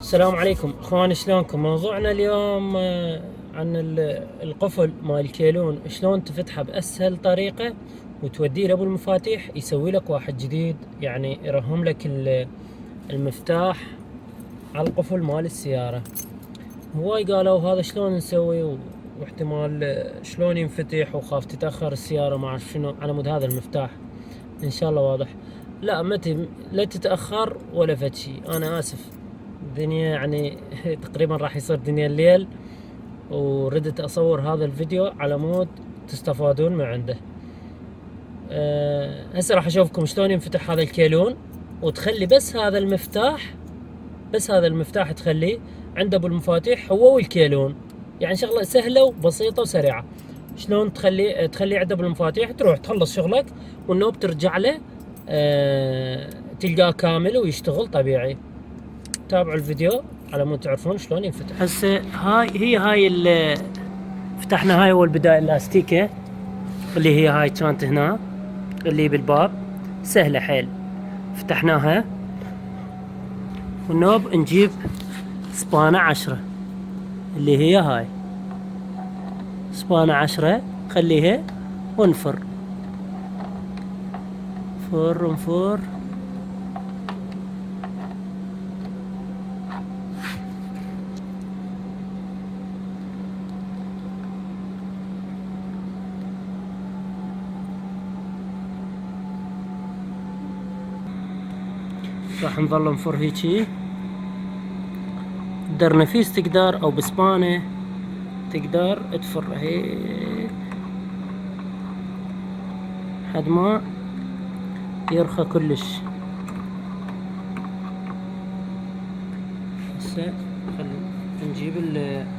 السلام عليكم اخوان، شلونكم؟ موضوعنا اليوم عن القفل مال الكيلون، شلون تفتحه باسهل طريقة وتوديه لابو المفاتيح يسوي لك واحد جديد، يعني يرهم لك المفتاح على القفل مال السيارة. هواي قالوا هذا شلون نسوي واحتمال شلون ينفتح وخاف تتأخر السيارة ما اعرف شنو على مود هذا المفتاح. ان شاء الله واضح. لا لا تتأخر ولا فد شي، انا اسف. الدنيا يعني تقريبا راح يصير دنيا الليل، وردت اصور هذا الفيديو على مود تستفادون من عنده. هسه راح اشوفكم شلون ينفتح هذا الكيلون، وتخلي بس هذا المفتاح تخليه عند ابو المفاتيح هو والكيلون. يعني شغله سهله وبسيطه وسريعه. شلون تخلي عند ابو المفاتيح، تروح تخلص شغلك والنوب ترجع له، تلقاه كامل ويشتغل طبيعي. تابعوا الفيديو على مود تعرفون شلون ينفتح. هسه هاي اللي فتحنا، هاي اول بداية الاستيكة اللي هي هاي كانت هنا اللي بالباب، سهلة حيل. فتحناها والنوب نجيب سبانة 10 اللي هي هاي سبانة 10، خليها ونفر ونفر. راح نظل نفر هيجي. بدرنفيس تقدر او بسبانة تقدر تفر هيك حد ما يرخى كلش. هسه نجيب الدرنفيس.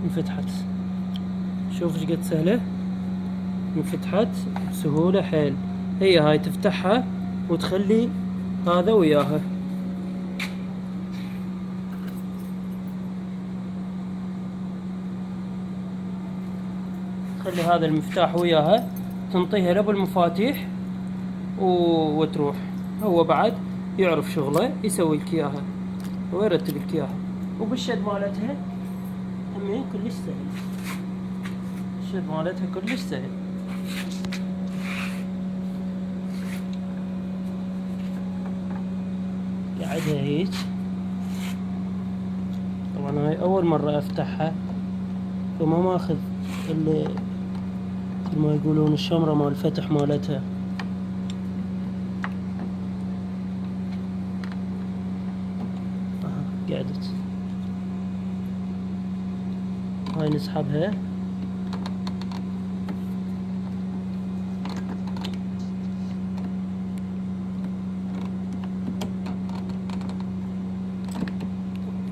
انفتحت، شوف ايش قد سهلة. انفتحت بسهولة حيل. هي هاي تفتحها وتخلي هذا وياها. تخلي هذا المفتاح وياها، تنطيها لابو المفاتيح وتروح. هو بعد يعرف شغله، يسوي لك اياها ويرتب لك اياها. وبالشد مالتها همين كلش سهل. الشد مالتها كلش سهل. قاعدها هيك. طبعا هاي اول مرة افتحها، فما ماخذ اللي مثل ما يقولون الشمرة مال الفتح مالتها. قعدت. هاي نسحبها.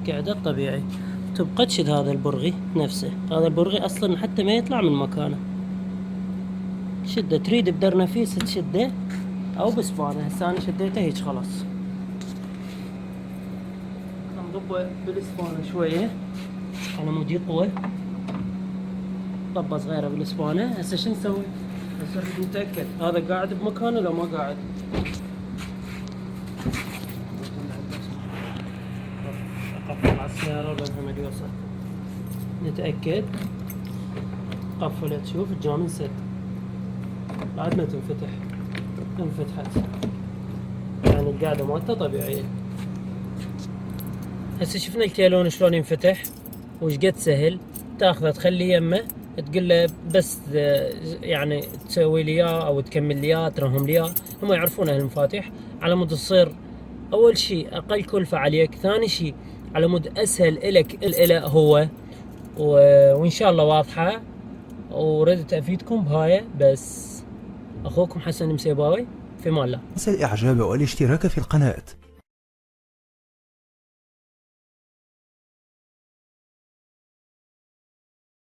قعدت طبيعي. تبقى تشد هذا البرغي نفسه. هذا البرغي اصلا حتى ما يطلع من مكانه. شده، تريد بدرنفيس تشده او بسبانة. هسه انا شديته هيك خلاص. نضبه بالسبانة شوية على مود يقوى. ضبة صغيرة بالسبانة. هسه شو نسوي؟ هسه نتأكد هذا قاعد بمكانه لو ما قاعد. اقفل على السيارة وبنها مديوسة. نتأكد. قفلت، شوف الجامن سد. بعد ما تنفتح. انفتحت، يعني القاعدة مالته طبيعية. هسه شفنا الكيلون شلون ينفتح وش قد سهل. تاخذه تخليه يمه تقول له بس يعني تسوي لي اياه او تكمل لي اياه ترهم لي اياه. هم يعرفون اهل المفاتيح على مود تصير اول شيء اقل كلفه عليك، ثاني شيء على مود اسهل الك هو وان شاء الله واضحه. وردت افيدكم بهاي بس. اخوكم حسن مسيباوي، في امان الله. تنسى الاعجاب والاشتراك في القناة.